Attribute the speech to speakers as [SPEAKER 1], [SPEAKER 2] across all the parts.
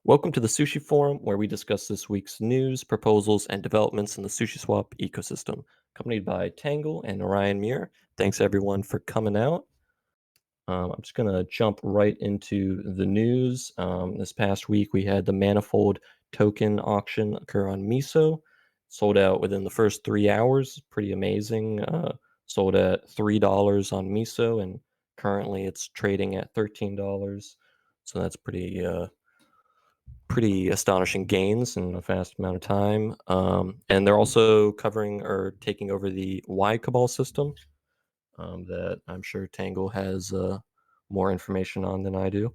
[SPEAKER 1] Welcome to the Sushi Forum, where we discuss this week's news, proposals, and developments in the Sushi Swap ecosystem. Accompanied by Tangle and Orion Muir. Thanks everyone for coming out. I'm just going to jump right into the news. This past week, we had the Manifold token auction occur on Miso. Sold out within the first 3 hours. Pretty amazing. Sold at $3 on Miso, and currently it's trading at $13. So that's pretty astonishing gains in a fast amount of time. And they're also covering or taking over the Y Cabal system that I'm sure Tangle has more information on than I do.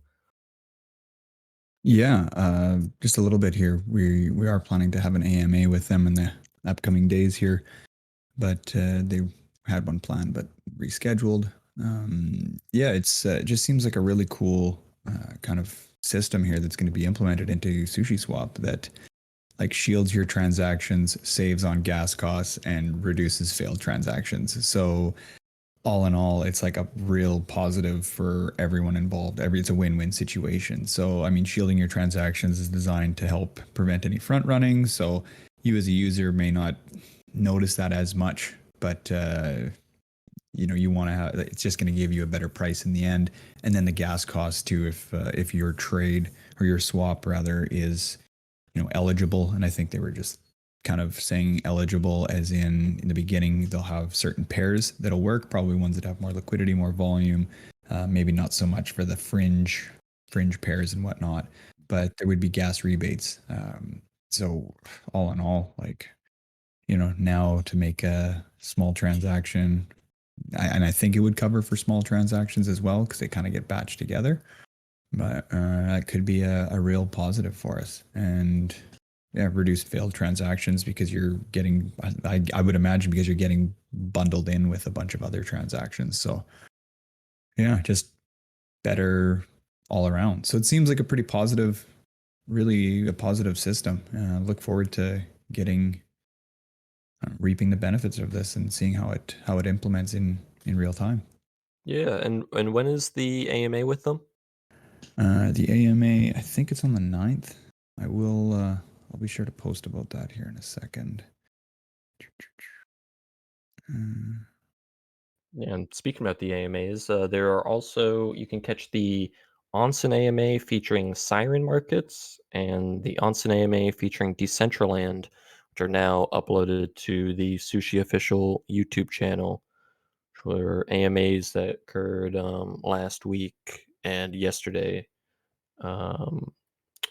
[SPEAKER 2] Yeah, just a little bit here. We are planning to have an AMA with them in the upcoming days here, but they had one planned but rescheduled. Yeah, it just seems like a really cool kind of system here that's going to be implemented into Sushi Swap that like shields your transactions, saves on gas costs, and reduces failed transactions. So all in all, it's like a real positive for everyone involved. It's a win-win situation. So, I mean, shielding your transactions is designed to help prevent any front running. So, you as a user may not notice that as much, but you want to have. It's just going to give you a better price in the end, and then the gas cost too. If your trade or your swap rather is eligible, and I think they were just kind of saying eligible as in the beginning they'll have certain pairs that'll work, probably ones that have more liquidity, more volume, maybe not so much for the fringe pairs and whatnot, but there would be gas rebates. So all in all, like now to make a small transaction, and I think it would cover for small transactions as well because they kind of get batched together, but that could be a real positive for us. And yeah, reduced failed transactions because you're getting, I would imagine, because you're getting bundled in with a bunch of other transactions. So yeah, just better all around. So it seems like a pretty positive, really a positive system. Look forward to getting reaping the benefits of this and seeing how it implements in real time.
[SPEAKER 1] Yeah, and when is the AMA with them?
[SPEAKER 2] The AMA, I think it's on the 9th. I'll be sure to post about that here in a second. Uh,
[SPEAKER 1] Yeah, and speaking about the AMAs, there are also you can catch the Onsen AMA featuring Siren Markets and the Onsen AMA featuring Decentraland, which are now uploaded to the Sushi official YouTube channel. Which were AMAs that occurred last week and yesterday um,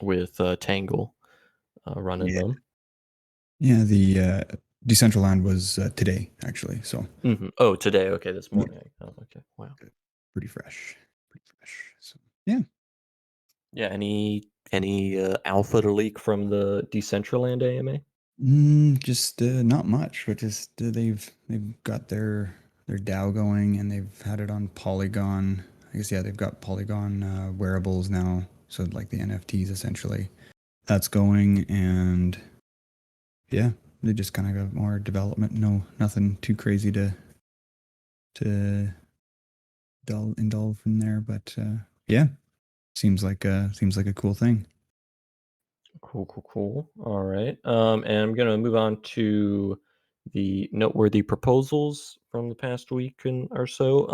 [SPEAKER 1] with Tangle running
[SPEAKER 2] yeah.
[SPEAKER 1] them.
[SPEAKER 2] Yeah, the Decentraland was today, actually. So
[SPEAKER 1] Oh, today. Okay, this
[SPEAKER 2] yeah,
[SPEAKER 1] morning. Oh, okay. Wow.
[SPEAKER 2] pretty fresh. Pretty fresh. So yeah.
[SPEAKER 1] Yeah. Any alpha to leak from the Decentraland AMA?
[SPEAKER 2] Just not much, but just they've got their DAO going and they've had it on Polygon. I guess yeah, they've got Polygon wearables now, so like the NFTs essentially. That's going, and yeah, they just kind of got more development. No, nothing too crazy to indulge from there, but yeah, seems like a cool thing.
[SPEAKER 1] Cool, cool, cool. All right. And I'm gonna move on to the noteworthy proposals from the past week and or so.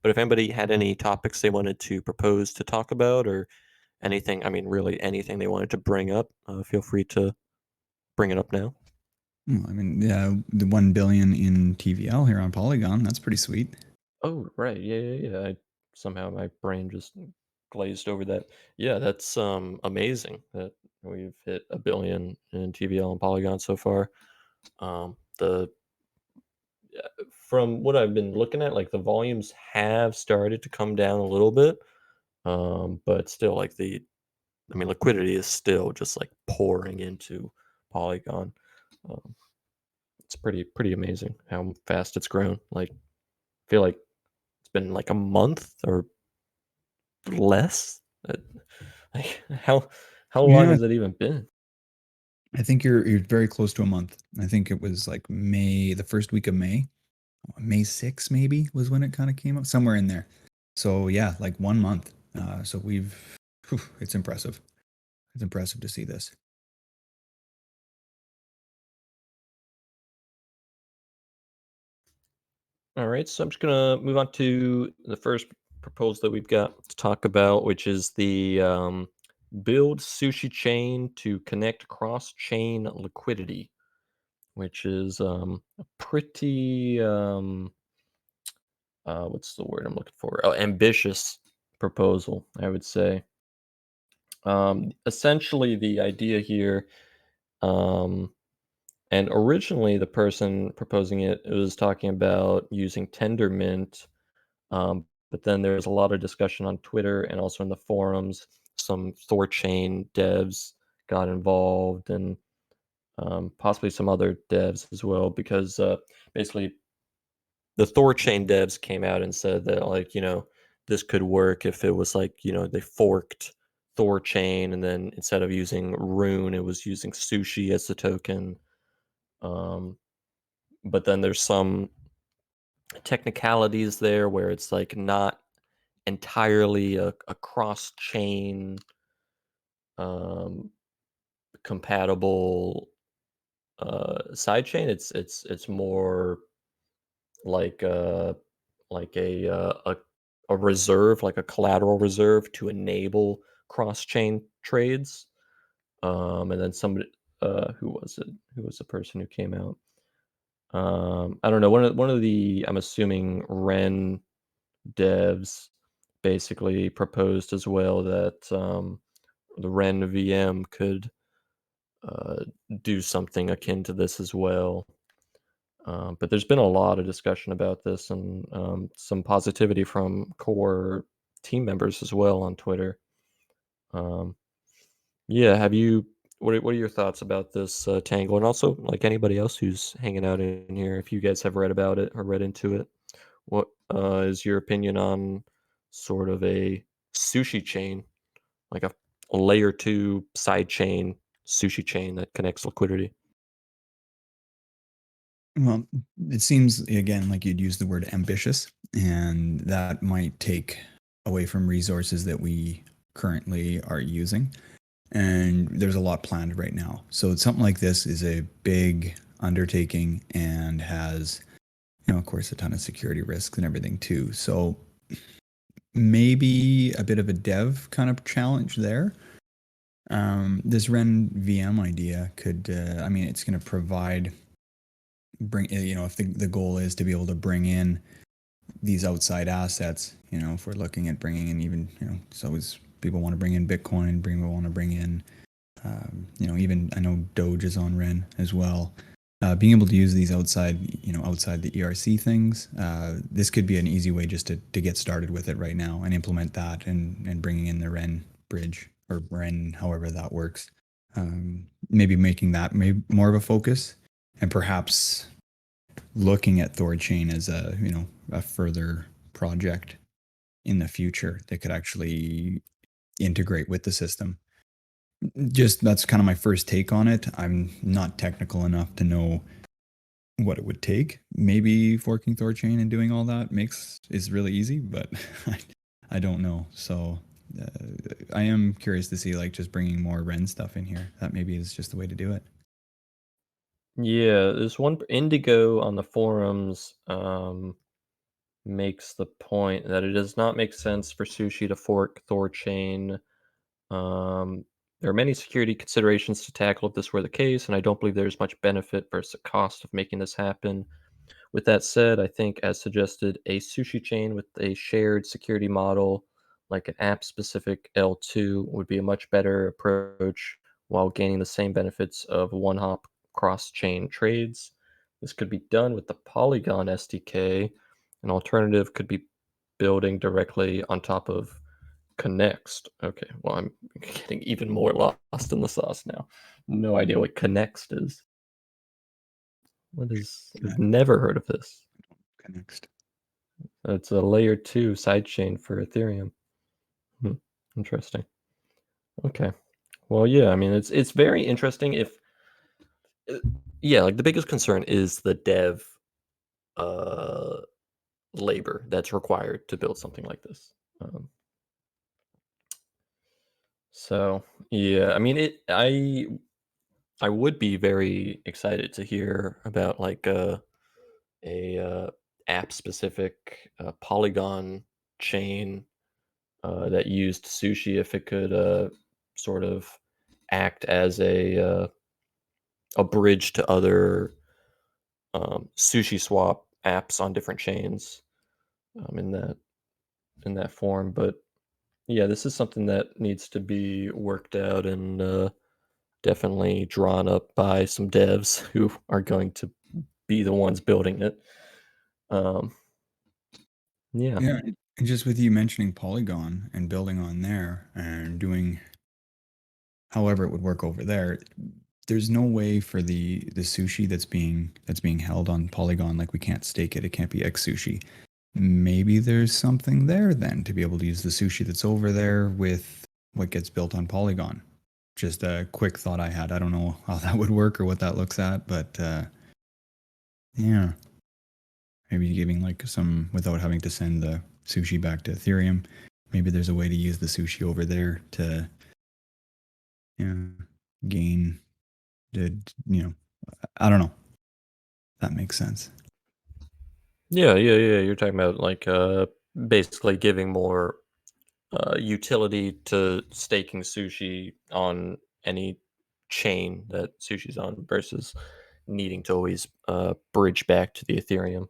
[SPEAKER 1] But if anybody had any topics they wanted to propose to talk about or anything, I mean, really anything they wanted to bring up, feel free to bring it up now.
[SPEAKER 2] I mean, yeah, the 1 billion in TVL here on Polygon, that's pretty sweet.
[SPEAKER 1] Oh, right. Yeah, yeah, yeah. Somehow my brain just glazed over that. Yeah, that's amazing that we've hit a billion in TVL and Polygon so far. The From what I've been looking at, like the volumes have started to come down a little bit. But still like I mean liquidity is still just like pouring into Polygon. Um, it's pretty amazing how fast it's grown. Like I feel like it's been like a month or less. Uh, Like how long
[SPEAKER 2] Yeah,
[SPEAKER 1] has it even been?
[SPEAKER 2] I think you're very close to a month. I think it was like May, the first week of May, May 6th maybe was when it kind of came up, somewhere in there. So yeah, like 1 month. So it's impressive. it's impressive to see this.
[SPEAKER 1] All right, so I'm just gonna move on to the first proposal that we've got to talk about, which is the build Sushi Chain to connect cross-chain liquidity, which is a pretty what's the word I'm looking for? Oh, ambitious proposal, I would say. Essentially, the idea here, um, and originally the person proposing it was talking about using Tendermint. But then there's a lot of discussion on Twitter and also in the forums. Some Thorchain devs got involved, and possibly some other devs as well, because basically the Thorchain devs came out and said that, like, this could work if it was like, they forked Thorchain, and then instead of using Rune, it was using Sushi as the token. Um, but then there's some technicalities there where it's like not entirely a cross-chain um, compatible sidechain. It's more like a reserve, like a collateral reserve to enable cross-chain trades. And then somebody, who was it? Who was the person who came out? I don't know. One of the, I'm assuming, Ren devs basically proposed as well that the Ren VM could uh, do something akin to this as well. But there's been a lot of discussion about this, and some positivity from core team members as well on Twitter. Um, yeah, have you? What are your thoughts about this, Tangle, and also like anybody else who's hanging out in here? If you guys have read about it or read into it, what is your opinion on sort of a sushi chain, like a layer two side chain sushi chain that connects liquidity?
[SPEAKER 2] Well, it seems again like you'd use the word ambitious, and that might take away from resources that we currently are using. And there's a lot planned right now. So something like this is a big undertaking and has, of course, a ton of security risks and everything too. So maybe a bit of a dev kind of challenge there. This Ren VM idea could, I mean, it's going to if the goal is to be able to bring in these outside assets, if we're looking at bringing in even, so as people want to bring in Bitcoin, people want to bring in, even I know Doge is on Ren as well. Being able to use these outside the ERC things, this could be an easy way just to get started with it right now and implement that and bringing in the Ren bridge or Ren, however that works. Maybe making that maybe more of a focus, and perhaps looking at Thorchain as a further project in the future that could actually integrate with the system. Just that's kind of my first take on it. I'm not technical enough to know what it would take. Maybe forking Thorchain and doing all that is really easy, but I don't know. So I am curious to see like just bringing more Ren stuff in here. That maybe is just the way to do it.
[SPEAKER 1] Yeah, there's one Indigo on the forums makes the point that it does not make sense for Sushi to fork Thorchain. Um, there are many security considerations to tackle if this were the case, and I don't believe there's much benefit versus the cost of making this happen. With that said, I think, as suggested, a sushi chain with a shared security model, like an app specific L2, would be a much better approach while gaining the same benefits of one hop cross chain trades. This could be done with the Polygon SDK. An alternative could be building directly on top of Connext. Okay, well, I'm getting even more lost in the sauce now. No idea what Connext is. What is? I've never heard of this.
[SPEAKER 2] Okay, next.
[SPEAKER 1] It's a layer two sidechain for Ethereum. Hmm, interesting. Okay. Well, yeah. I mean, it's very interesting. If uh, yeah, like the biggest concern is the dev uh labor that's required to build something like this. Um, So yeah, I mean, I would be very excited to hear about like a app specific Polygon chain that used sushi if it could sort of act as a bridge to other sushi swap apps on different chains in that form. But yeah, this is something that needs to be worked out and definitely drawn up by some devs who are going to be the ones building it. Um, yeah,
[SPEAKER 2] Yeah, and just with you mentioning Polygon and building on there and doing however it would work over there, there's no way for the sushi that's being held on Polygon, like we can't stake it. It can't be X sushi. Maybe there's something there then to be able to use the sushi that's over there with what gets built on Polygon. Just a quick thought I had. I don't know how that would work or what that looks at, but yeah, maybe giving like some without having to send the sushi back to Ethereum. Maybe there's a way to use the sushi over there to, you know, gain the, I don't know. That makes sense.
[SPEAKER 1] yeah. You're talking about like basically giving more utility to staking sushi on any chain that sushi's on versus needing to always bridge back to the Ethereum.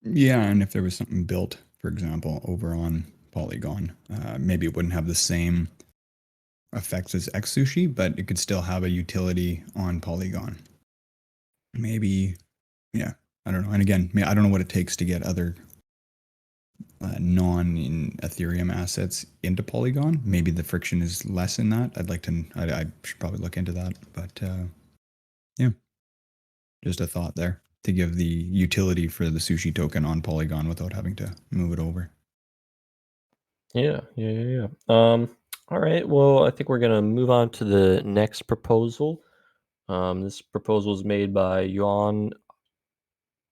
[SPEAKER 2] Yeah, and if there was something built, for example, over on Polygon, maybe it wouldn't have the same effects as X Sushi, but it could still have a utility on Polygon. Maybe, yeah, I don't know. And again, I don't know what it takes to get other non in Ethereum assets into Polygon. Maybe the friction is less in that. I should probably look into that. But yeah, just a thought there to give the utility for the sushi token on Polygon without having to move it over.
[SPEAKER 1] Yeah. All right. Well, I think we're gonna move on to the next proposal. This proposal is made by Yuan.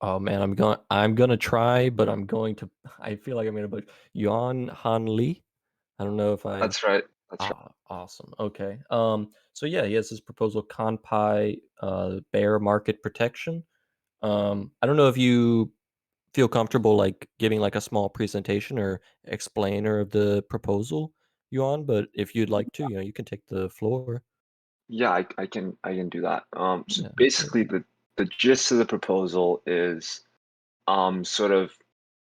[SPEAKER 1] Oh man, I'm gonna try, but I'm going to. I feel like I'm gonna butcher Yuan Han Li. I don't know if I.
[SPEAKER 3] That's right. That's right.
[SPEAKER 1] Awesome. Okay. So yeah, he has this proposal, Compi, bear market protection. I don't know if you feel comfortable like giving like a small presentation or explainer of the proposal, Yuan, but if you'd like to, you can take the floor.
[SPEAKER 3] Yeah, I can do that. So
[SPEAKER 1] Yeah,
[SPEAKER 3] basically
[SPEAKER 1] absolutely.
[SPEAKER 3] the gist of the proposal is sort of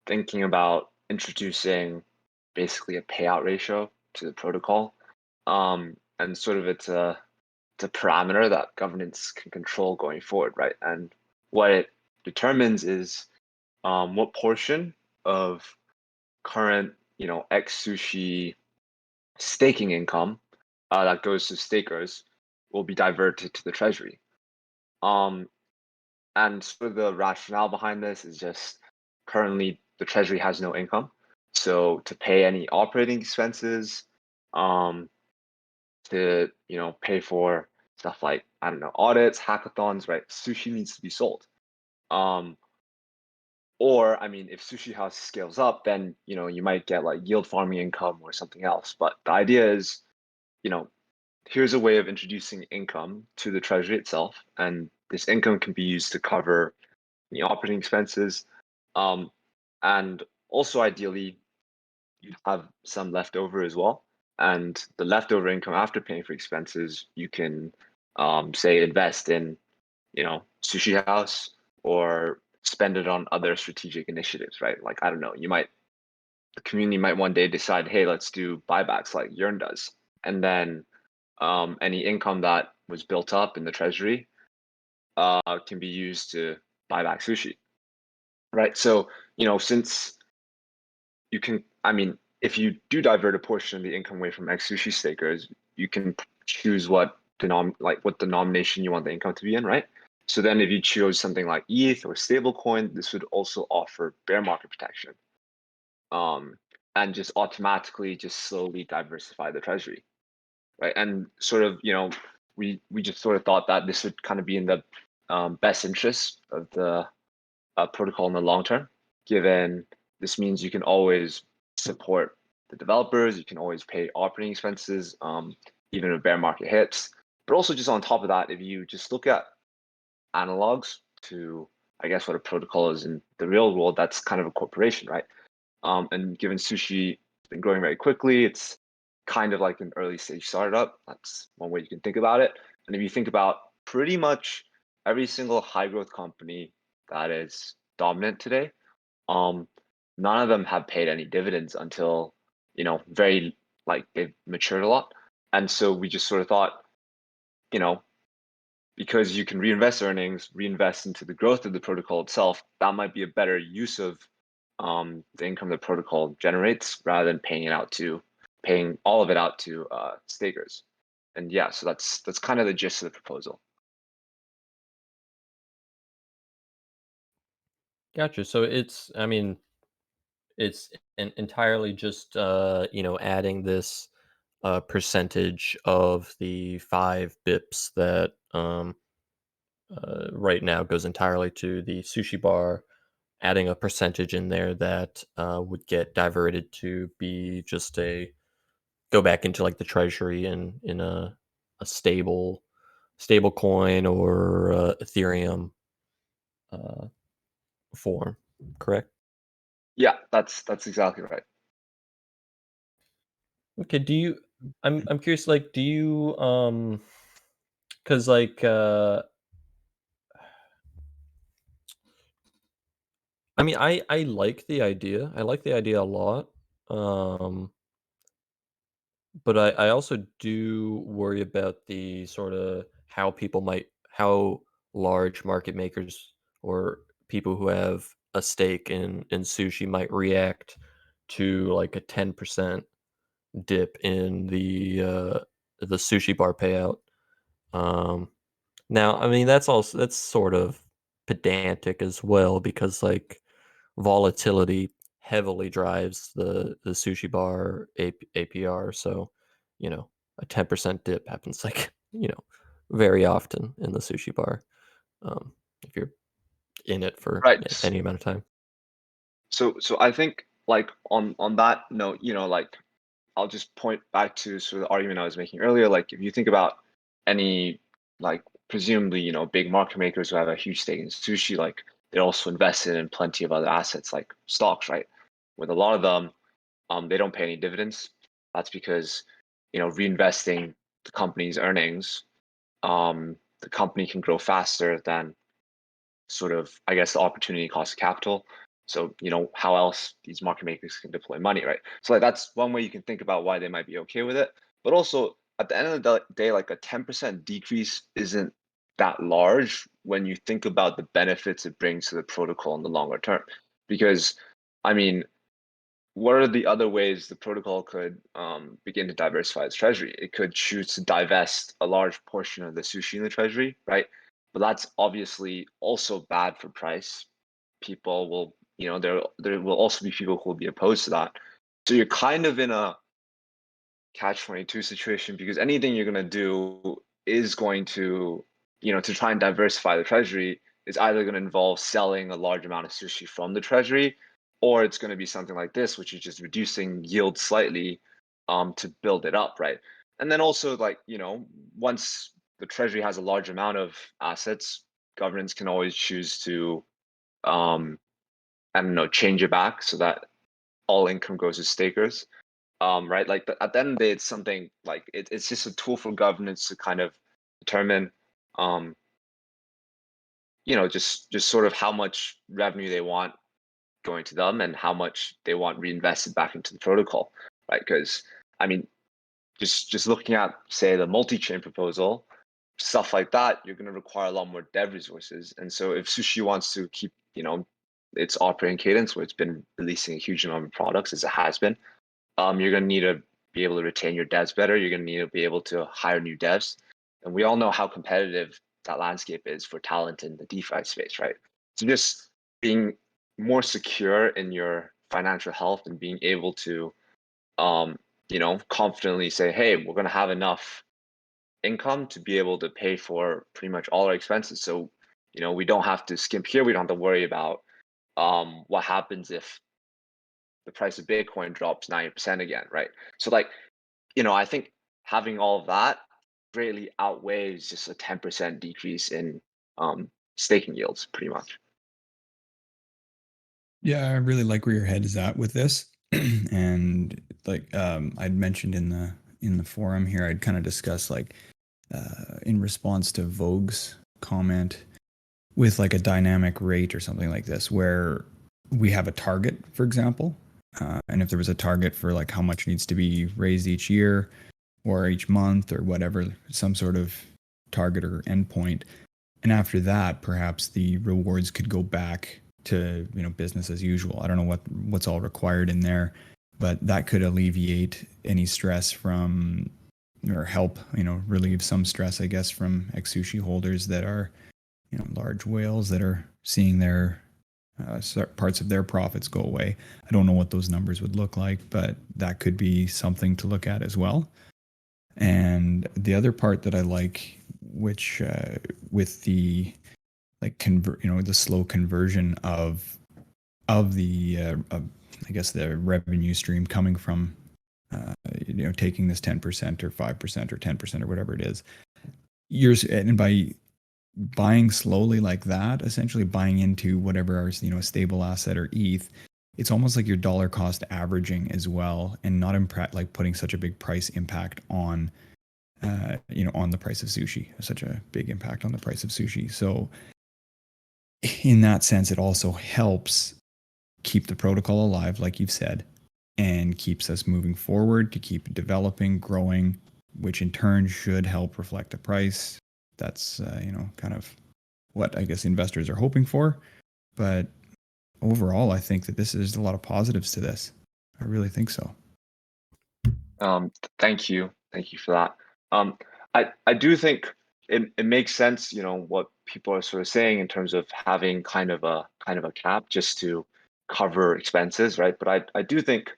[SPEAKER 3] thinking about introducing basically a payout ratio to the protocol. And sort of it's a parameter that governance can control going forward, right? And what it determines is what portion of current, X sushi staking income that goes to stakers will be diverted to the treasury. Um, and sort of the rationale behind this is just currently the treasury has no income. So to pay any operating expenses, um, to pay for stuff like, I don't know, audits, hackathons, right? Sushi needs to be sold. Um, or I mean, if Sushi House scales up, then you might get like yield farming income or something else. But the idea is, you know, here's a way of introducing income to the treasury itself, and this income can be used to cover the operating expenses, um, and also ideally you have some leftover as well. And the leftover income after paying for expenses, you can say invest in, Sushi House or spend it on other strategic initiatives, right? Like I don't know, the community might one day decide, hey, let's do buybacks like Yearn does, and then any income that was built up in the treasury can be used to buy back sushi, right? So, since you can, I mean, if you do divert a portion of the income away from ex sushi stakers, you can choose what denomination you want the income to be in, right? So then if you chose something like ETH or stablecoin, this would also offer bear market protection, um, and just automatically just slowly diversify the treasury, right? And sort of, we just sort of thought that this would kind of be in the best interest of the protocol in the long term, given this means you can always support the developers. You can always pay operating expenses, even if bear market hits. But also just on top of that, if you just look at analogs to, I guess, what a protocol is in the real world, that's kind of a corporation, right? And given Sushi has been growing very quickly, it's kind of like an early stage startup. That's one way you can think about it. And if you think about pretty much every single high growth company that is dominant today, none of them have paid any dividends until, very like they've matured a lot. And so we just sort of thought, you know, because you can reinvest earnings, reinvest into the growth of the protocol itself, that might be a better use of the income the protocol generates rather than paying all of it out to stakers. And yeah, so that's kind of the gist of the proposal.
[SPEAKER 1] Gotcha. So I mean, it's entirely just adding this percentage of the 5 bips that right now goes entirely to the sushi bar, adding a percentage in there that would get diverted to be just a go back into like the treasury in a stable coin or Ethereum uh, form, correct?
[SPEAKER 3] Yeah, that's exactly right.
[SPEAKER 1] Okay, I'm curious, like, do you because like I mean, I like the idea. I like the idea a lot. Um but I also do worry about the sort of how large market makers or people who have a stake in sushi might react to like a 10% dip in the sushi bar payout. Um Now, I mean, that's sort of pedantic as well because like volatility heavily drives the sushi bar APR. So, a 10% dip happens like, very often in the sushi bar. If you're in it for
[SPEAKER 3] Right.
[SPEAKER 1] any amount of time.
[SPEAKER 3] So I think like on that note, like I'll just point back to sort of the argument I was making earlier. Like if you think about any like presumably, big market makers who have a huge stake in sushi, like they're also invested in plenty of other assets like stocks, right? With a lot of them, they don't pay any dividends. That's because, reinvesting the company's earnings, the company can grow faster than sort of, I guess, the opportunity cost of capital. So, how else these market makers can deploy money, right? So like that's one way you can think about why they might be okay with it. But also at the end of the day, like a 10% decrease isn't that large when you think about the benefits it brings to the protocol in the longer term. Because I mean, what are the other ways the protocol could begin to diversify its treasury? It could choose to divest a large portion of the sushi in the treasury, right? But that's obviously also bad for price. People will, there will also be people who will be opposed to that. So you're kind of in a catch-22 situation because anything you're going to do is going to, to try and diversify the treasury is either going to involve selling a large amount of sushi from the treasury, or it's going to be something like this, which is just reducing yield slightly to build it up, right? And then also like, once the treasury has a large amount of assets, governments can always choose to, I don't know, change it back so that all income goes to stakers, right? Like at the end of the day, it's something like it's just a tool for governance to kind of determine, um, just sort of how much revenue they want going to them and how much they want reinvested back into the protocol, right? Because I mean, just looking at say the multi-chain proposal, stuff like that, you're going to require a lot more dev resources. And so if Sushi wants to keep, its operating cadence where it's been releasing a huge number of products as it has been, you're going to need to be able to retain your devs better. You're going to need to be able to hire new devs. And we all know how competitive that landscape is for talent in the DeFi space, right? So just being more secure in your financial health and being able to, confidently say, hey, we're going to have enough income to be able to pay for pretty much all our expenses. So, we don't have to skimp here. We don't have to worry about what happens if the price of Bitcoin drops 90% again, right? So like, you know, I think having all of that greatly outweighs just a 10% decrease in staking yields, pretty much.
[SPEAKER 2] Yeah, I really like where your head is at with this. And like I'd mentioned in the forum here, I'd kind of discuss like in response to Vogue's comment with like a dynamic rate or something like this, where we have a target, for example, and if there was a target for like how much needs to be raised each year or each month or whatever, some sort of target or endpoint, and after that, perhaps the rewards could go back to, you know, business as usual. I don't know what's all required in there, but that could alleviate any stress from, or help, you know, relieve some stress, I guess, from ex-sushi holders that are, you know, large whales that are seeing their parts of their profits go away. I don't know what those numbers would look like, but that could be something to look at as well. And the other part that I like, which with the like you know, the slow conversion of the I guess the revenue stream coming from you know, taking this 10% or 5% or 10% or whatever it is, and by buying slowly like that, essentially buying into whatever are, you know, a stable asset or ETH, it's almost like your dollar cost averaging as well, and not like putting such a big price impact on you know, on the price of sushi, such a big impact on the price of sushi. So in that sense, it also helps keep the protocol alive, like you've said, and keeps us moving forward to keep developing, growing, which in turn should help reflect the price. That's you know, kind of what I guess investors are hoping for. But overall, I think that this is a lot of positives to this. I really think so.
[SPEAKER 3] Thank you for that. I do think it makes sense, you know, what people are sort of saying in terms of having kind of a cap just to cover expenses, right? But I do think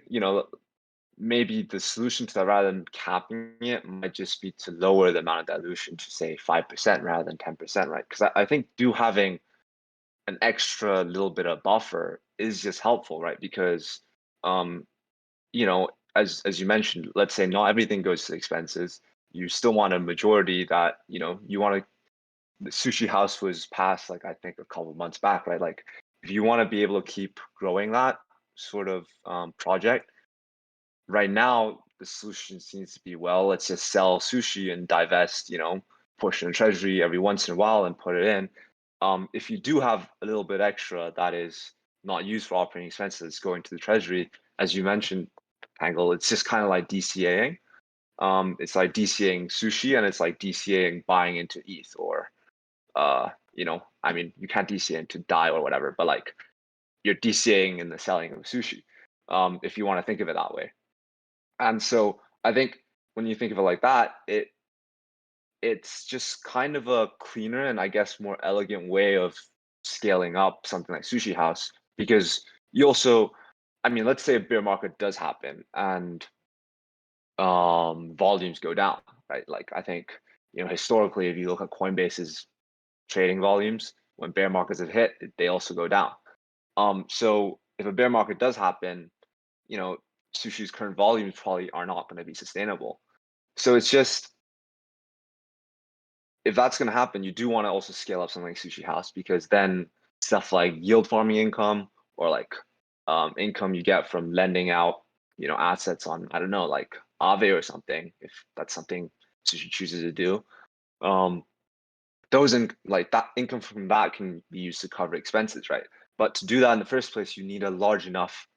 [SPEAKER 3] you know, maybe the solution to that, rather than capping it, might just be to lower the amount of dilution to say 5% rather than 10%, right? Because I think having an extra little bit of buffer is just helpful, right? Because you know, as you mentioned, let's say not everything goes to expenses. You still want a majority that, you know, you want to. The Sushi House was passed, like, I think a couple months back, right? Like, if you want to be able to keep growing that sort of project, right now the solution seems to be, well, let's just sell sushi and divest, you know, portion of treasury every once in a while and put it in. If you do have a little bit extra that is not used for operating expenses going to the treasury, as you mentioned, Tangle, it's just kind of like DCAing. It's like DCAing sushi, and it's like DCAing buying into ETH, or you know, I mean, you can't DCA into DAI or whatever, but like, you're DCAing in the selling of sushi, if you want to think of it that way. And so I think when you think of it like that, it's just kind of a cleaner and, I guess, more elegant way of scaling up something like Sushi House, because you also, I mean, let's say a bear market does happen and volumes go down, right? Like, I think, you know, historically, if you look at Coinbase's trading volumes, when bear markets have hit, they also go down. So if a bear market does happen, you know, Sushi's current volumes probably are not going to be sustainable. So it's just, if that's going to happen, you do want to also scale up something like Sushi House, because then stuff like yield farming income, or like income you get from lending out, you know, assets on, I don't know, like Aave or something, if that's something Sushi chooses to do. Those like that income from that can be used to cover expenses, right? But to do that in the first place, you need a large enough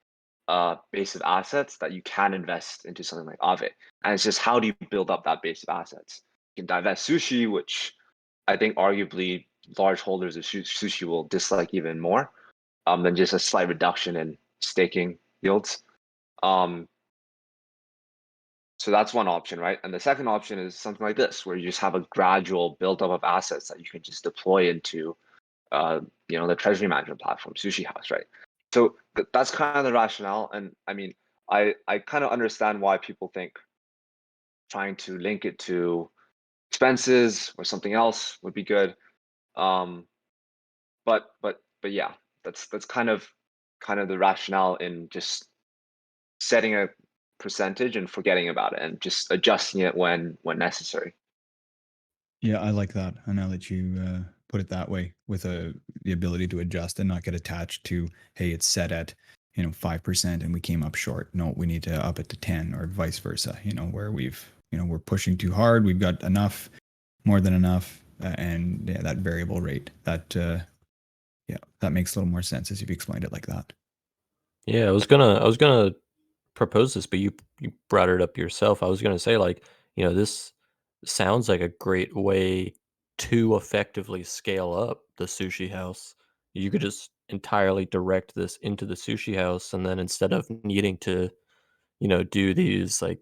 [SPEAKER 3] base of assets that you can invest into something like Aave. And it's just, how do you build up that base of assets? You can divest sushi, which I think arguably large holders of sushi will dislike even more than just a slight reduction in staking yields. So that's one option, right? And the second option is something like this, where you just have a gradual build-up of assets that you can just deploy into, you know, the treasury management platform, Sushi House, right? So that's kind of the rationale. And I mean, I kind of understand why people think trying to link it to expenses or something else would be good. But yeah, that's kind of kind of the rationale in just setting a percentage and forgetting about it and just adjusting it when necessary.
[SPEAKER 2] Yeah, I like that. And now that you put it that way, with the ability to adjust and not get attached to, hey, it's set at 5% and we came up short. No, we need to up it to 10 or vice versa. Where we're pushing too hard, we've got enough, more than enough, and yeah, that variable rate that makes a little more sense as you've explained it like that.
[SPEAKER 1] Yeah, I was gonna propose this, but you brought it up yourself. I was gonna say, like, this sounds like a great way to effectively scale up the sushi house. You could just entirely direct this into the sushi house, and then instead of needing to, do these, like,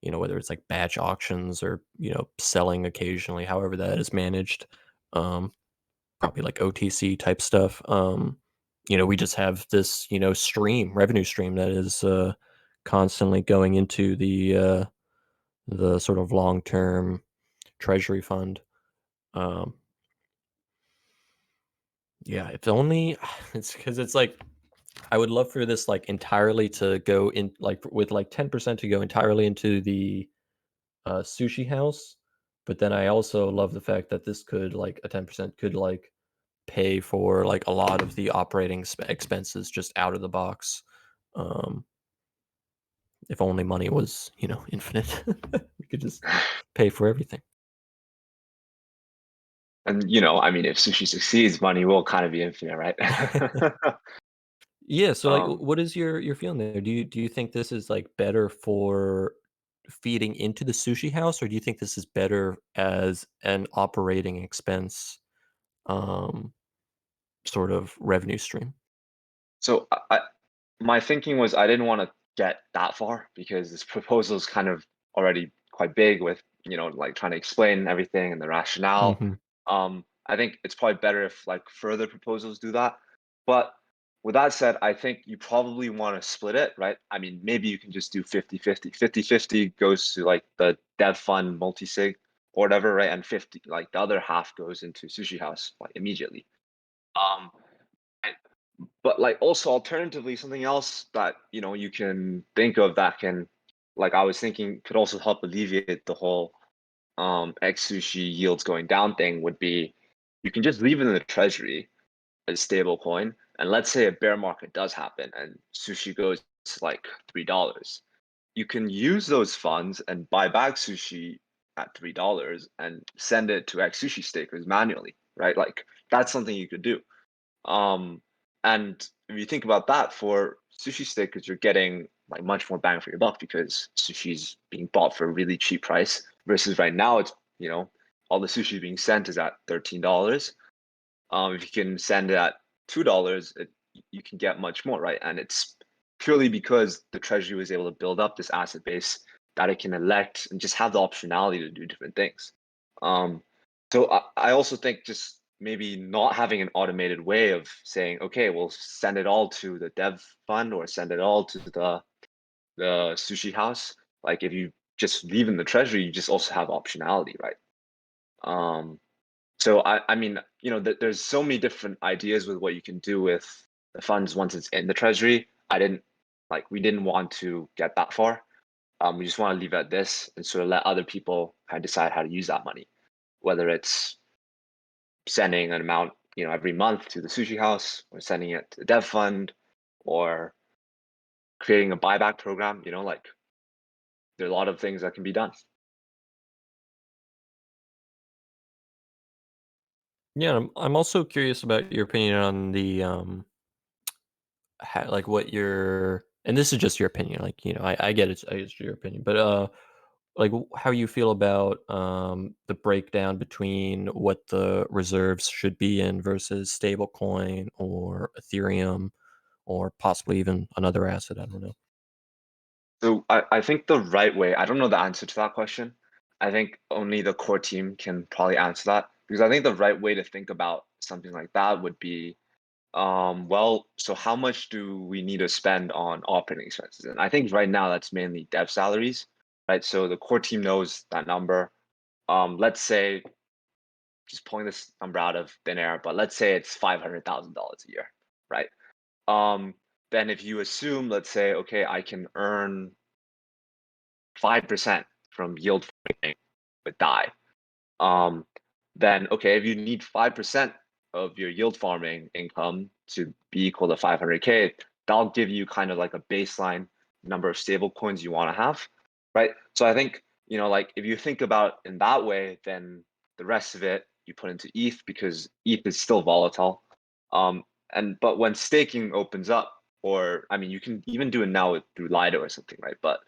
[SPEAKER 1] whether it's like batch auctions or, selling occasionally, however that is managed, um, probably like OTC type stuff. We just have this, revenue stream that is constantly going into the sort of long term treasury fund. Um, yeah, if only it's because it's like I would love for this like entirely to go in like with like 10% to go entirely into the sushi house. But then I also love the fact that this could like a 10% could like pay for like a lot of the operating expenses just out of the box. Um, if only money was, infinite, we could just pay for everything.
[SPEAKER 3] And I mean, if sushi succeeds, money will kind of be infinite, right?
[SPEAKER 1] Yeah. So, like,
[SPEAKER 3] um,
[SPEAKER 1] what is your feeling there? Do you think this is like better for feeding into the sushi house, or do you think this is better as an operating expense, um, sort of revenue stream?
[SPEAKER 3] so my thinking was I didn't want to get that far because this proposal is kind of already quite big with, like trying to explain everything and the rationale.
[SPEAKER 1] Hmm.
[SPEAKER 3] I think it's probably better if like further proposals do that. But with that said, I think you probably want to split it, right? I mean, maybe you can just do 50-50. 50-50 goes to like the dev fund multi-sig or whatever, right? And 50, like the other half goes into Sushi House like immediately. Um, but like also alternatively, something else that you can think of that can, like I was thinking, could also help alleviate the whole X sushi yields going down thing would be you can just leave it in the treasury as stable coin. And let's say a bear market does happen and sushi goes to like $3. You can use those funds and buy back sushi at $3 and send it to X sushi stakers manually, right? Like that's something you could do. Um, and if you think about that, for sushi stickers, you're getting like much more bang for your buck because sushi is being bought for a really cheap price versus right now it's all the sushi being sent is at $13. If you can send it at $2, you can get much more, right? And it's purely because the treasury was able to build up this asset base that it can elect and just have the optionality to do different things. Um, so I also think just maybe not having an automated way of saying, okay, we'll send it all to the dev fund or send it all to the sushi house. Like if you just leave in the treasury, you just also have optionality, right? Um, so I mean, there's so many different ideas with what you can do with the funds once it's in the treasury. We didn't want to get that far. We just want to leave it at this and sort of let other people kind of decide how to use that money, whether it's sending an amount, every month to the sushi house or sending it to the dev fund or creating a buyback program, like there's a lot of things that can be done.
[SPEAKER 1] Yeah, I'm also curious about your opinion on the like what your and this is just your opinion. Like, I get it. It's your opinion, but like how you feel about the breakdown between what the reserves should be in versus stablecoin or Ethereum or possibly even another asset. I don't know.
[SPEAKER 3] So I think the right way, I don't know the answer to that question. I think only the core team can probably answer that because I think the right way to think about something like that would be, well, so how much do we need to spend on operating expenses? And I think right now that's mainly dev salaries, right? So the core team knows that number. Let's say, just pulling this number out of thin air, but let's say it's $500,000 a year, right? then if you assume, let's say, okay, I can earn 5% from yield farming with DAI, then okay, if you need 5% of your yield farming income to be equal to 500K, that'll give you kind of like a baseline number of stable coins you want to have, right? So I think, like if you think about in that way, then the rest of it you put into ETH because ETH is still volatile. But when staking opens up, or I mean, you can even do it now through Lido or something, right? But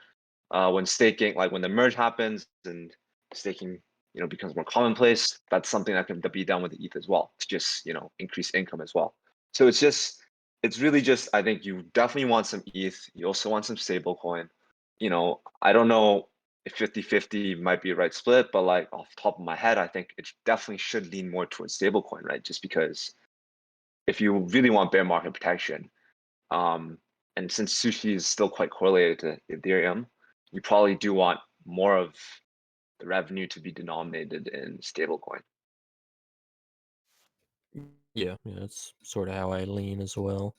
[SPEAKER 3] when staking, like when the merge happens and staking, becomes more commonplace, that's something that can be done with the ETH as well to just, increase income as well. So it's really just, I think you definitely want some ETH. You also want some stable coin. I don't know if 50-50 might be a right split, but like off the top of my head, I think it definitely should lean more towards stable coin, right? Just because if you really want bear market protection, and since Sushi is still quite correlated to Ethereum, you probably do want more of the revenue to be denominated in stablecoin.
[SPEAKER 1] Yeah, that's sort of how I lean as well.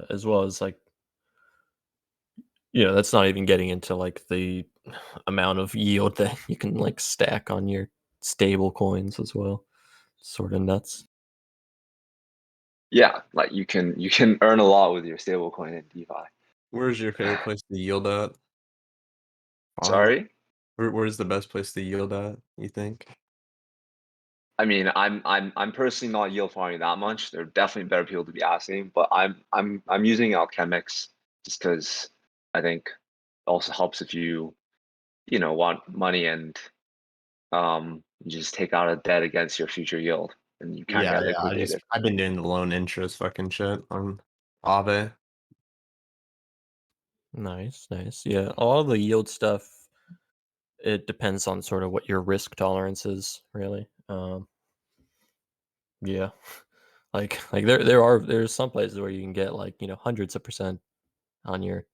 [SPEAKER 1] As well as like, that's not even getting into like the amount of yield that you can like stack on your stable coins as well. Sort of nuts.
[SPEAKER 3] Yeah, like you can earn a lot with your stablecoin in DeFi.
[SPEAKER 4] Where's your favorite place to yield at?
[SPEAKER 3] Sorry?
[SPEAKER 4] Where's the best place to yield at, you think?
[SPEAKER 3] I mean, I'm personally not yield farming that much. There are definitely better people to be asking, but I'm using Alchemix just because I think it also helps if you want money and you just take out a debt against your future yield and you can't get
[SPEAKER 4] Yeah,
[SPEAKER 3] liquidated.
[SPEAKER 4] I've been doing the loan interest fucking shit on Aave.
[SPEAKER 1] Nice, nice. Yeah, all the yield stuff, it depends on sort of what your risk tolerance is, really. Yeah. Like there's some places where you can get like, hundreds of percent on your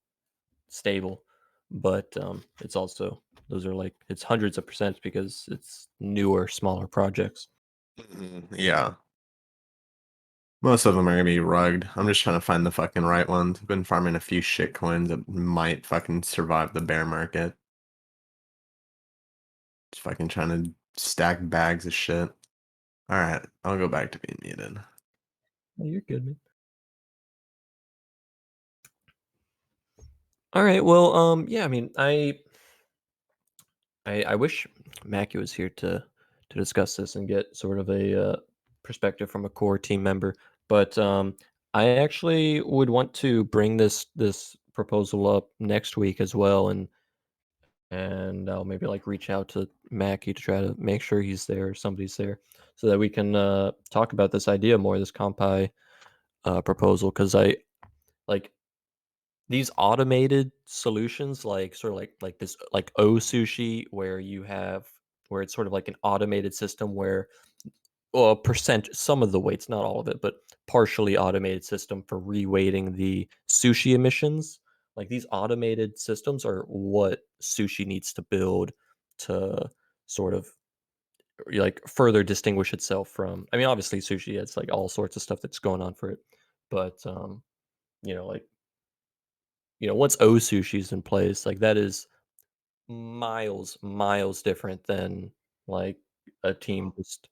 [SPEAKER 1] stable, but it's also those are like it's hundreds of percent because it's newer, smaller projects.
[SPEAKER 4] Yeah. Most of them are gonna be rugged. I'm just trying to find the fucking right ones. I've been farming a few shit coins that might fucking survive the bear market. Just fucking trying to stack bags of shit. Alright, I'll go back to being muted.
[SPEAKER 1] Oh, you're good, man. All right. Well, yeah, I mean, I wish Mackie was here to discuss this and get sort of a perspective from a core team member. But I actually would want to bring this proposal up next week as well, and I'll maybe like reach out to Mackie to try to make sure he's there or somebody's there, so that we can talk about this idea more, this Compi proposal, because I like these automated solutions, like sort of like this like Sushi, where it's sort of like an automated system where, well, some of the weights, not all of it, but partially automated system for reweighting the sushi emissions. Like these automated systems are what Sushi needs to build to sort of like further distinguish itself from, I mean, obviously Sushi has like all sorts of stuff that's going on for it, but like, once Sushi's in place, like that is miles different than like a team just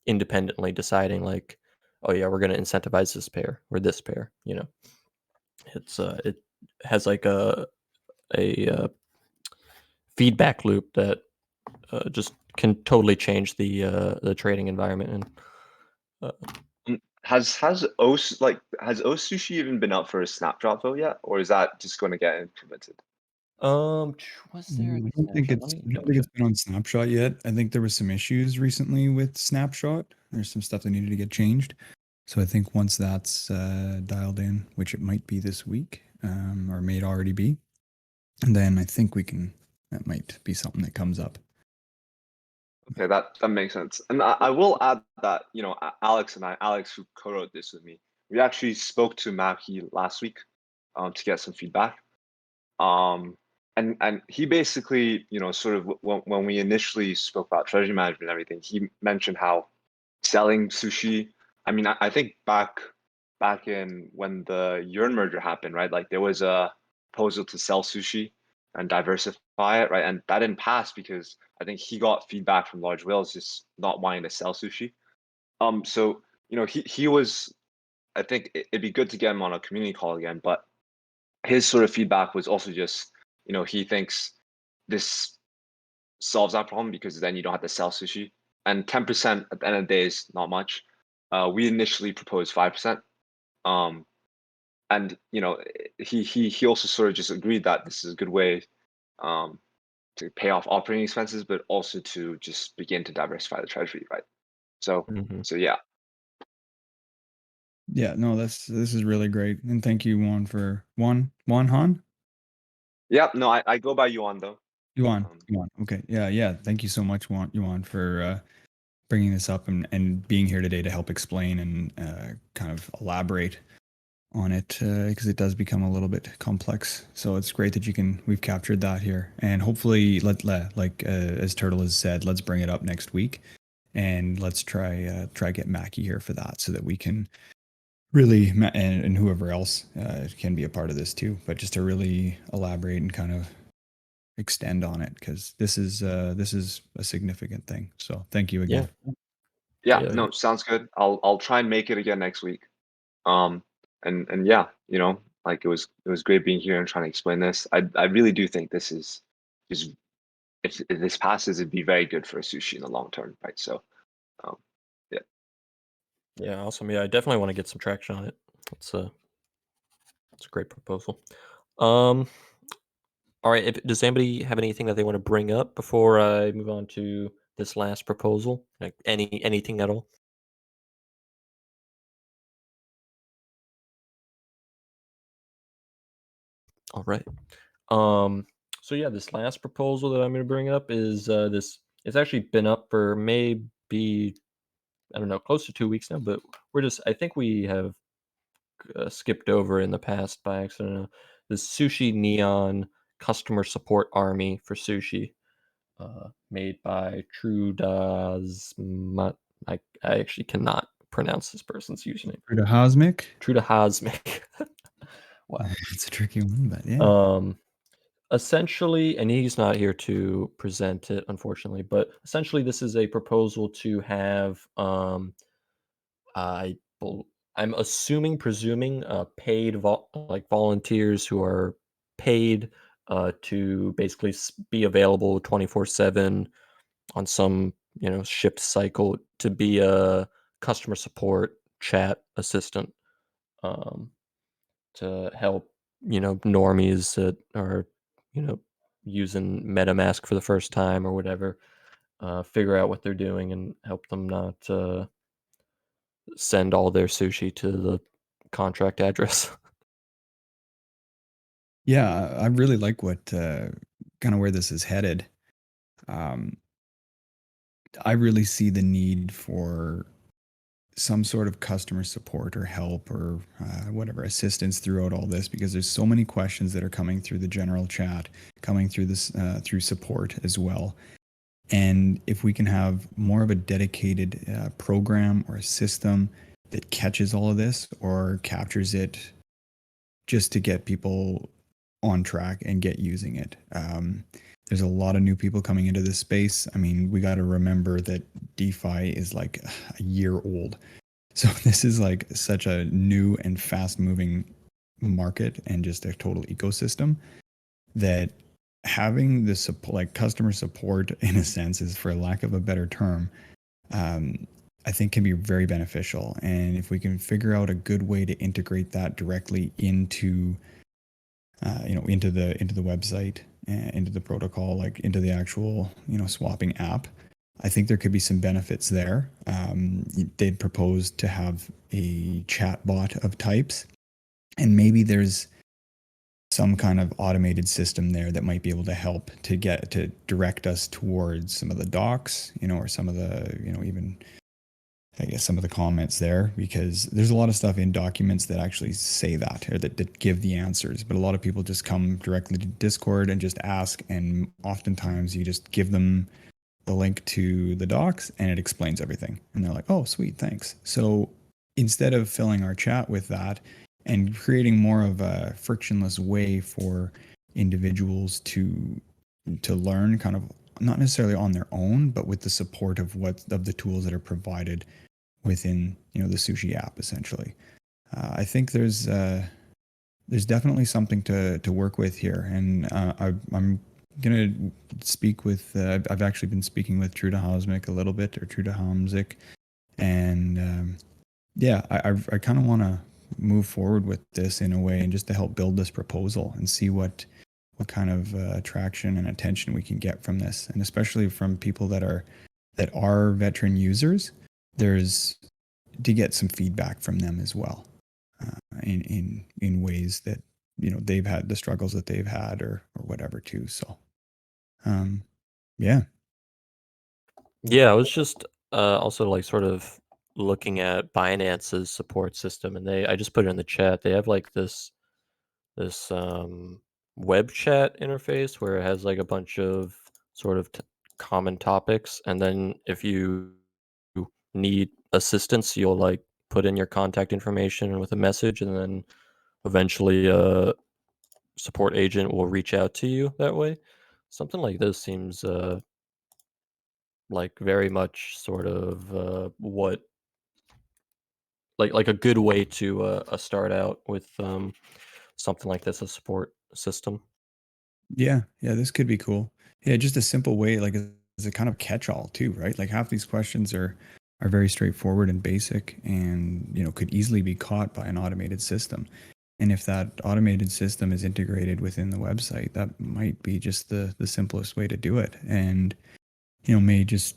[SPEAKER 1] independently deciding like, oh yeah, we're going to incentivize this pair or this pair. It has like a feedback loop that just can totally change the trading environment. And
[SPEAKER 3] Has Sushi even been up for a snapshot vote yet, or is that just going to get implemented?
[SPEAKER 1] was there
[SPEAKER 2] I don't think it's been on Snapshot yet. I think there was some issues recently with Snapshot. There's some stuff that needed to get changed. So I think once that's dialed in, which it might be this week, or may already be, and then I think that might be something that comes up.
[SPEAKER 3] Okay, that makes sense. And I will add that, Alex, who co-wrote this with me, we actually spoke to Mackie last week to get some feedback. And he basically, sort of when we initially spoke about treasury management and everything, he mentioned how selling Sushi, I mean, I think back back in when the Yearn merger happened, right? Like there was a proposal to sell sushi and diversify it, right? And that didn't pass because I think he got feedback from large whales just not wanting to sell sushi. So he was. I think it'd be good to get him on a community call again, but his sort of feedback was also just, he thinks this solves that problem because then you don't have to sell sushi. And 10% at the end of the day is not much. We initially proposed 5%. And he also sort of just agreed that this is a good way to pay off operating expenses, but also to just begin to diversify the treasury, right? So yeah.
[SPEAKER 2] Yeah, no, this is really great, and thank you, Juan, for Juan Han.
[SPEAKER 3] Yeah, no, I go by Yuan though.
[SPEAKER 2] Yuan. Okay, yeah. Thank you so much, Yuan, for bringing this up and being here today to help explain and kind of elaborate on it because it does become a little bit complex. So it's great that we've captured that here, and hopefully, as Turtle has said, let's bring it up next week, and let's try get Mackie here for that so that we can really and whoever else can be a part of this too, but just to really elaborate and kind of extend on it because this is a significant thing. So thank you again.
[SPEAKER 3] Yeah, no, sounds good. I'll try and make it again next week. And yeah, like it was great being here and trying to explain this. I really do think this is if this passes, it'd be very good for sushi in the long term, right? So yeah.
[SPEAKER 1] Yeah, awesome. Yeah, I definitely want to get some traction on it. It's a great proposal. All right. Does anybody have anything that they want to bring up before I move on to this last proposal? Like anything at all? All right. So yeah, this last proposal that I'm going to bring up is this. It's actually been up for maybe, I don't know, close to 2 weeks now, but I think we have skipped over in the past by accident. The Sushi Neon Customer Support Army for Sushi, made by I actually cannot pronounce this person's username.
[SPEAKER 2] Truda Hosmic.
[SPEAKER 1] Wow.
[SPEAKER 2] It's a tricky one, but yeah.
[SPEAKER 1] Essentially, and he's not here to present it, unfortunately, but essentially this is a proposal to have I I'm presuming paid volunteers who are paid to basically be available 24/7 on some shift cycle to be a customer support chat assistant, um, to help normies that are using MetaMask for the first time or whatever, figure out what they're doing and help them not send all their sushi to the contract address.
[SPEAKER 2] Yeah, I really like what kind of where this is headed. I really see the need for some sort of customer support or help or whatever assistance throughout all this because there's so many questions that are coming through the general chat, coming through this through support as well. And if we can have more of a dedicated program or a system that catches all of this or captures it just to get people on track and get using it. There's a lot of new people coming into this space. I mean, we got to remember that DeFi is like a year old. So this is like such a new and fast moving market and just a total ecosystem that having the support, like customer support in a sense is, for lack of a better term, I think can be very beneficial. And if we can figure out a good way to integrate that directly into into the website, into the protocol, like into the actual swapping app, I think there could be some benefits there. They'd proposed to have a chat bot of types, and maybe there's some kind of automated system there that might be able to help to direct us towards some of the docs, or some of the, even I guess some of the comments there, because there's a lot of stuff in documents that actually say that or that give the answers. But a lot of people just come directly to Discord and just ask. And oftentimes you just give them the link to the docs and it explains everything. And they're like, oh, sweet, thanks. So instead of filling our chat with that and creating more of a frictionless way for individuals to learn, kind of not necessarily on their own, but with the support of the tools that are provided within the Sushi app, essentially. I think there's definitely something to work with here, and I'm gonna speak with. I've actually been speaking with Trude Hausmik a little bit, or Trude Hamzik, and yeah, I kind of want to move forward with this in a way, and just to help build this proposal and see what kind of traction and attention we can get from this, and especially from people that are veteran users. There's to get some feedback from them as well, in ways that they've had the struggles that they've had, or whatever too. So, yeah.
[SPEAKER 1] Yeah, I was just also like sort of looking at Binance's support system, and I just put it in the chat. They have like this web chat interface where it has like a bunch of sort of common topics, and then if you need assistance, you'll like put in your contact information with a message, and then eventually a support agent will reach out to you that way. Something like this seems like very much sort of what like a good way to start out with something like this, a support system.
[SPEAKER 2] Yeah, this could be cool. Yeah, just a simple way, like as a kind of catch-all too, right? Like half these questions are very straightforward and basic, and could easily be caught by an automated system. And if that automated system is integrated within the website, that might be just the simplest way to do it, and may just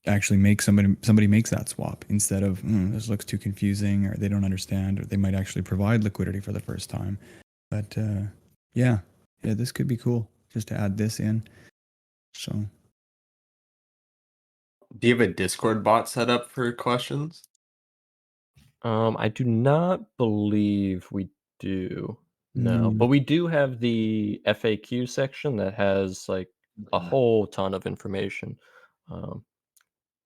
[SPEAKER 2] actually make somebody makes that swap instead of this looks too confusing, or they don't understand, or they might actually provide liquidity for the first time. But yeah, this could be cool just to add this in. So
[SPEAKER 4] Do you have a Discord bot set up for questions?
[SPEAKER 1] I do not believe we do. No,
[SPEAKER 2] mm,
[SPEAKER 1] but we do have the FAQ section that has like a whole ton of information. Um,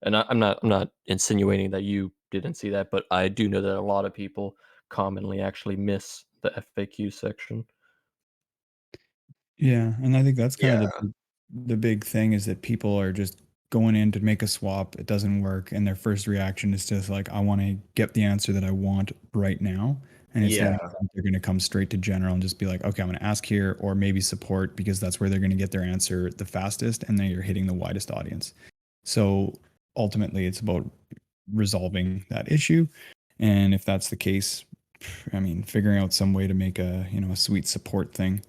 [SPEAKER 1] and I'm not insinuating that you didn't see that, but I do know that a lot of people commonly actually miss the FAQ section.
[SPEAKER 2] yeah, and I think that's kind of
[SPEAKER 4] Yeah.
[SPEAKER 2] the big thing, is that people are just going in to make a swap. It doesn't work, and their first reaction is just like, I want to get the answer that I want right now. And instead
[SPEAKER 4] Yeah.
[SPEAKER 2] of that, they're going to come straight to general and just be like, okay, I'm going to ask here, or maybe support, because that's where they're going to get their answer the fastest, and then you're hitting the widest audience. So ultimately, it's about resolving that issue. And if that's the case, I mean, figuring out some way to make a sweet support thing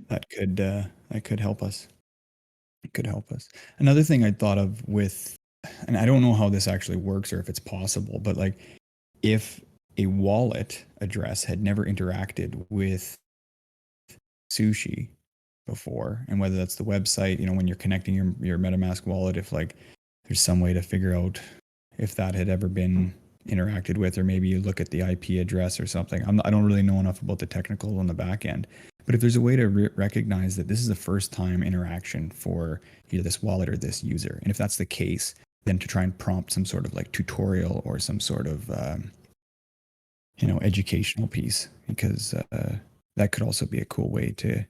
[SPEAKER 2] that could help us. It could help us. Another thing I thought of with, and I don't know how this actually works or if it's possible, but like if a wallet address had never interacted with Sushi before, and whether that's the website, when you're connecting your MetaMask wallet, if like there's some way to figure out if that had ever been interacted with, or maybe you look at the IP address or something. I don't really know enough about the technical on the back end, but if there's a way to recognize that this is the first time interaction for either this wallet or this user, and if that's the case, then to try and prompt some sort of like tutorial or some sort of educational piece, because that could also be a cool way to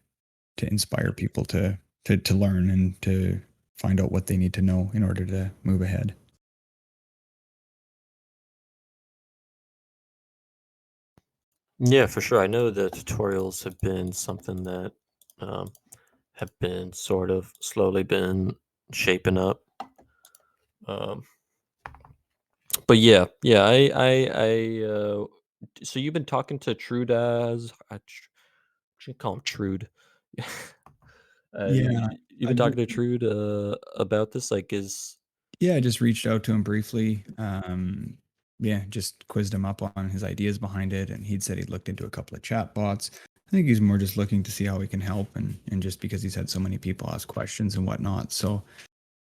[SPEAKER 2] inspire people to learn and to find out what they need to know in order to move ahead.
[SPEAKER 1] Yeah, for sure. I know the tutorials have been something that um, have been sort of slowly been shaping up. Um, but yeah, so you've been talking to Trude as I should call him Trude.
[SPEAKER 2] Yeah,
[SPEAKER 1] You've
[SPEAKER 2] I
[SPEAKER 1] been talking
[SPEAKER 2] just,
[SPEAKER 1] to Trude about this, like, is
[SPEAKER 2] I just reached out to him briefly. Yeah, just quizzed him up on his ideas behind it, and he'd said he'd looked into a couple of chat bots. I think he's more just looking to see how he can help, and just because he's had so many people ask questions and whatnot. So,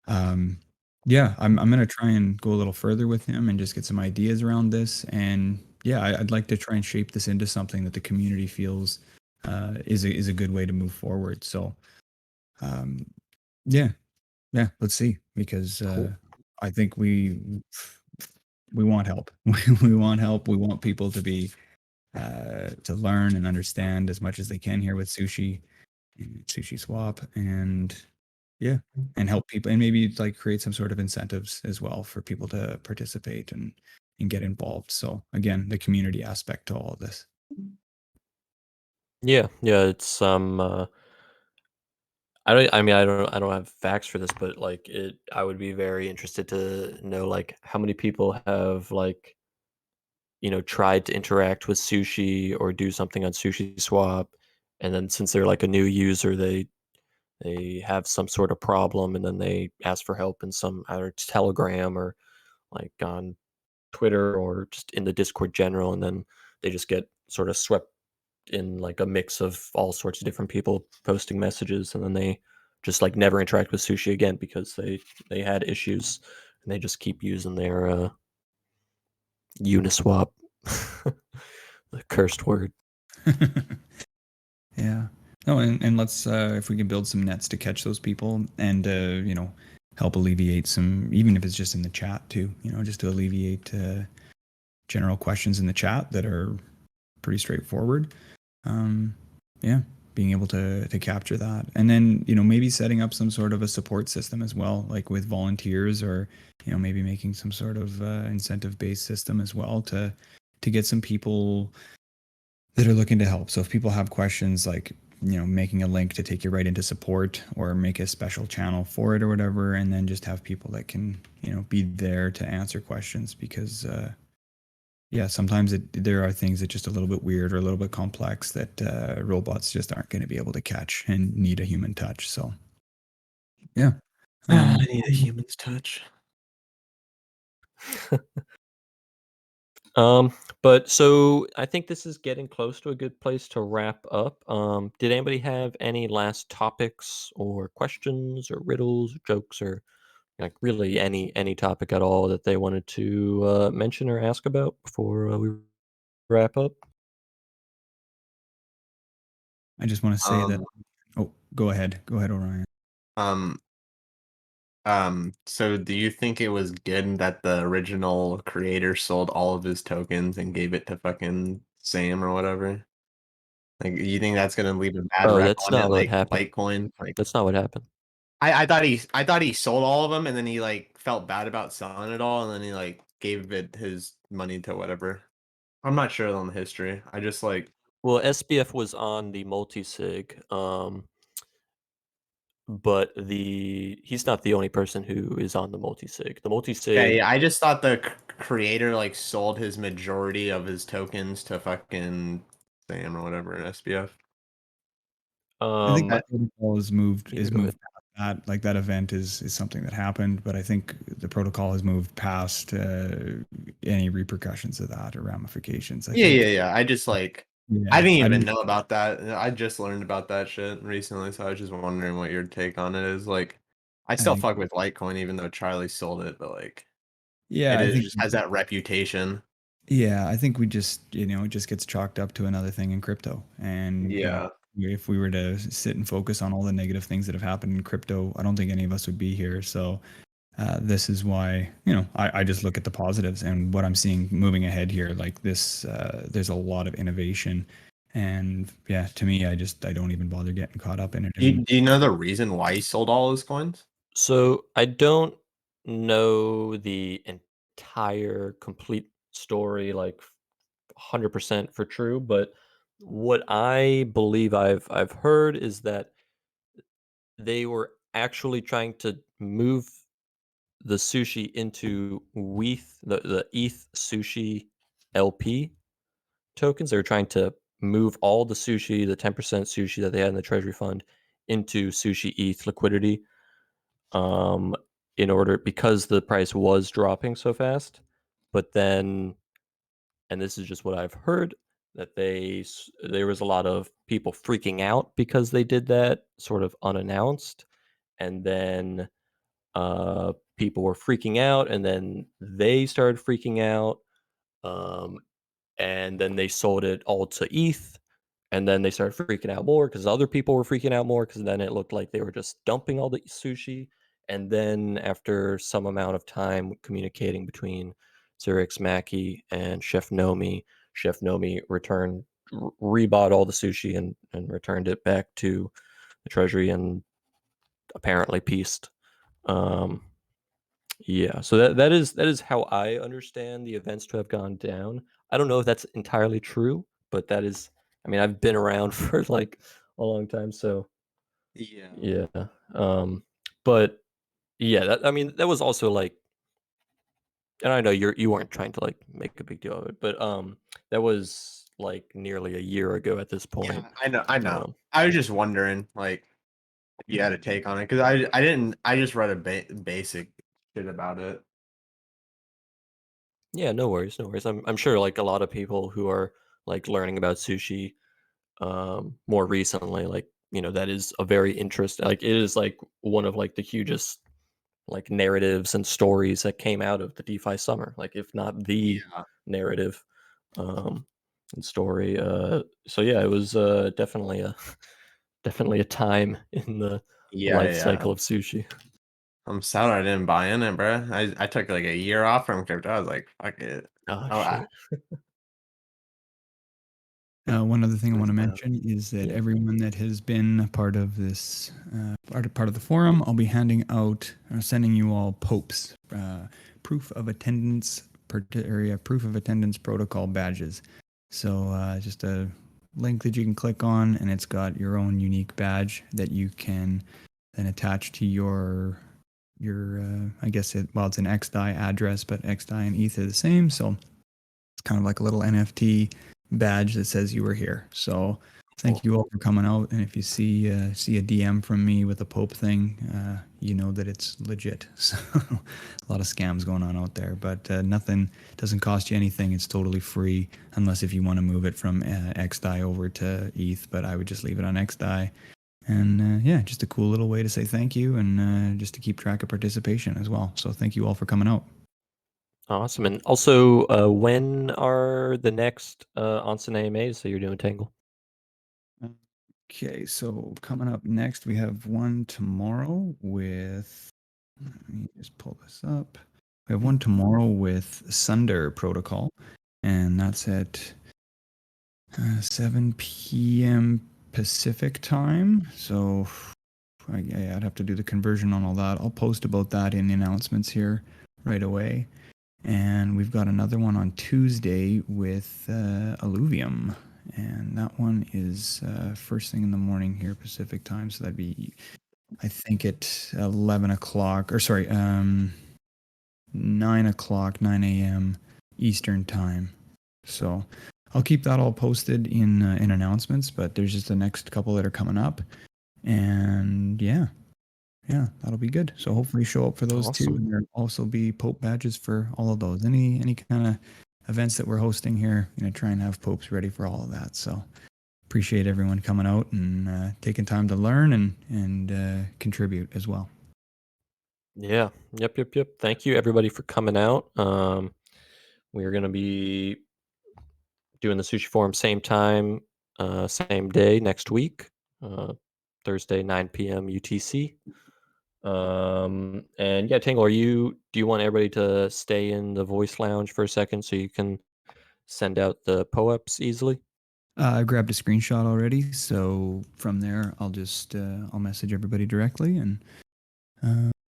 [SPEAKER 2] um, yeah, I'm gonna try and go a little further with him and just get some ideas around this. And yeah, I'd like to try and shape this into something that the community feels is a good way to move forward. So, um, yeah, let's see, because
[SPEAKER 1] cool.
[SPEAKER 2] I think we we want help. We want help. We want people to be to learn and understand as much as they can here with sushi and Sushi Swap, and yeah, and help people, and maybe like create some sort of incentives as well for people to participate and get involved. So again, the community aspect to all of this.
[SPEAKER 1] Yeah, it's I don't have facts for this, but like I would be very interested to know like how many people have like, tried to interact with Sushi or do something on Sushi Swap, and then since they're like a new user, they have some sort of problem, and then they ask for help in some either Telegram or like on Twitter or just in the Discord general, and then they just get sort of swept in like a mix of all sorts of different people posting messages, and then they just like never interact with Sushi again because they had issues, and they just keep using their Uniswap, the cursed word.
[SPEAKER 2] Yeah. No, and let's if we can build some nets to catch those people and help alleviate some, even if it's just in the chat too, just to alleviate general questions in the chat that are pretty straightforward. Yeah, being able to capture that, and then maybe setting up some sort of a support system as well, like with volunteers, or maybe making some sort of incentive based system as well to get some people that are looking to help. So if people have questions, like making a link to take you right into support, or make a special channel for it or whatever, and then just have people that can be there to answer questions, because yeah, sometimes there are things that just a little bit weird or a little bit complex that robots just aren't going to be able to catch and need a human touch. So yeah.
[SPEAKER 4] I need a human's touch.
[SPEAKER 1] But so I think this is getting close to a good place to wrap up. Did anybody have any last topics or questions or riddles, or jokes, or like really any topic at all that they wanted to mention or ask about before we wrap up?
[SPEAKER 2] I just want to say that. Oh, go ahead, Orion.
[SPEAKER 4] Um, so do you think it was good that the original creator sold all of his tokens and gave it to fucking Sam or whatever? Like, you think that's gonna leave a bad
[SPEAKER 1] Oh,
[SPEAKER 4] rep
[SPEAKER 1] that's
[SPEAKER 4] on it,
[SPEAKER 1] not what
[SPEAKER 4] like
[SPEAKER 1] happened.
[SPEAKER 4] Litecoin? Like,
[SPEAKER 1] That's not what happened.
[SPEAKER 4] I thought he sold all of them, and then he like felt bad about selling it all, and then he like gave it his money to whatever. I'm not sure on the history. I just like,
[SPEAKER 1] Well, SBF was on the multi-sig, but he's not the only person who is on the multi-sig. The
[SPEAKER 4] yeah,
[SPEAKER 1] multi-sig,
[SPEAKER 4] yeah, I just thought the creator like sold his majority of his tokens to fucking Sam or whatever at SBF.
[SPEAKER 2] I think
[SPEAKER 1] um,
[SPEAKER 2] that protocol is moved
[SPEAKER 1] yeah, go ahead.
[SPEAKER 2] past that. Like, that event is something that happened, but I think the protocol has moved past any repercussions of that or ramifications. I
[SPEAKER 4] Yeah,
[SPEAKER 2] think.
[SPEAKER 4] yeah, yeah. I just like, I
[SPEAKER 2] Yeah,
[SPEAKER 4] didn't
[SPEAKER 2] I
[SPEAKER 4] even
[SPEAKER 2] don't.
[SPEAKER 4] know about that. I just learned about that shit recently, so I was just wondering what your take on it is. Like, I
[SPEAKER 2] I
[SPEAKER 4] still
[SPEAKER 2] think.
[SPEAKER 4] fuck with Litecoin even though Charlie sold it, but like,
[SPEAKER 2] Yeah,
[SPEAKER 4] it
[SPEAKER 2] I
[SPEAKER 4] is
[SPEAKER 2] think.
[SPEAKER 4] just has that reputation.
[SPEAKER 2] Yeah, I think we just, it just gets chalked up to another thing in crypto. And,
[SPEAKER 4] Yeah.
[SPEAKER 2] if we were to sit and focus on all the negative things that have happened in crypto, I don't think any of us would be here. So, this is why, I just look at the positives and what I'm seeing moving ahead here. Like this, there's a lot of innovation. And yeah, to me, I don't even bother getting caught up in it anymore.
[SPEAKER 4] Do you know the reason why he sold all his coins?
[SPEAKER 1] So I don't know the entire complete story, like 100% for true, but what I believe I've heard is that they were actually trying to move the sushi into WETH, the ETH sushi LP tokens. They were trying to move all the sushi, the 10% sushi that they had in the treasury fund, into sushi ETH liquidity, um, in order because the price was dropping so fast. But then, and this is just what I've heard, that there was a lot of people freaking out because they did that sort of unannounced, and then people were freaking out, and then they started freaking out, um, and then they sold it all to ETH, and then they started freaking out more because other people were freaking out more because then it looked like they were just dumping all the sushi. And then after some amount of time communicating between Zerix Maki, and Chef Nomi. Chef Nomi rebought all the sushi and returned it back to the treasury and apparently pieced. Yeah, so that is how I understand the events to have gone down. I don't know if that's entirely true, but that is. I mean, I've been around for like a long time, so yeah. But yeah, I mean, that was also like, and I know you weren't trying to like make a big deal of it, but that was like nearly a year ago at this point.
[SPEAKER 4] Yeah, I know. I was just wondering, like, if you had a take on it, because I didn't. I just read a basic shit about it.
[SPEAKER 1] Yeah, no worries, no worries. I'm sure like a lot of people who are like learning about sushi more recently, like, that is a very interesting, like, it is like one of like the hugest like narratives and stories that came out of the DeFi summer, like if not the narrative and story. So yeah, it was definitely a time in the life cycle of sushi.
[SPEAKER 4] I'm sad I didn't buy in it, bro. I took like a year off from crypto. I was like, fuck it.
[SPEAKER 1] Shit.
[SPEAKER 2] One other thing I want to
[SPEAKER 4] That's
[SPEAKER 2] mention is that
[SPEAKER 1] Yeah.
[SPEAKER 2] everyone that has been a part of this, part of the forum, I'll be handing out, or sending you all POPs, proof of attendance proof of attendance protocol badges. So just a link that you can click on, and it's got your own unique badge that you can then attach to your I guess it's an XDAI address, but XDAI and ETH are the same, so it's kind of like a little NFT badge that says you were here. So thank you all for coming out. And if you see a DM from me with the Pope thing, you know that it's legit. So a lot of scams going on out there, but nothing doesn't cost you anything. It's totally free, unless if you want to move it from XDAI over to ETH. But I would just leave it on XDAI. And yeah, just a cool little way to say thank you, and just to keep track of participation as well. So thank you all for coming out.
[SPEAKER 1] Awesome. And also, when are the next Onsen AMAs that you're doing, Tangle?
[SPEAKER 2] Okay, so coming up next, we have one tomorrow with, let me just pull this up. We have one tomorrow with Sunder Protocol, and that's at 7 p.m. Pacific time. So I'd have to do the conversion on all that. I'll post about that in the announcements here right away. And we've got another one on Tuesday with Alluvium. And that one is first thing in the morning here, Pacific time. So that'd be, I think, at 11 o'clock, or sorry, 9 o'clock, 9 a.m. Eastern time. So I'll keep that all posted in announcements, but there's just the next couple that are coming up. And yeah, that'll be good. So hopefully show up for those
[SPEAKER 1] Awesome.
[SPEAKER 2] too. And there'll also be Pope badges for all of those. Any kind of events that we're hosting here, try and have Popes ready for all of that. So appreciate everyone coming out and taking time to learn and contribute as well.
[SPEAKER 1] Yeah. Yep. Thank you everybody for coming out. We are going to be doing the Sushi Forum same time, same day next week, Thursday, 9 p.m. UTC. And yeah, Tangle, do you want everybody to stay in the voice lounge for a second so you can send out the POEPs easily?
[SPEAKER 2] I grabbed a screenshot already, so from there I'll just I'll message everybody directly and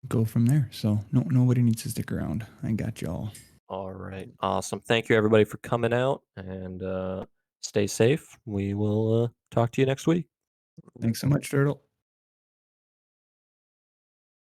[SPEAKER 2] go from there. So nobody needs to stick around. I got y'all.
[SPEAKER 1] All right, awesome. Thank you everybody for coming out, and stay safe. We will talk to you next week.
[SPEAKER 2] Thanks so much, Turtle.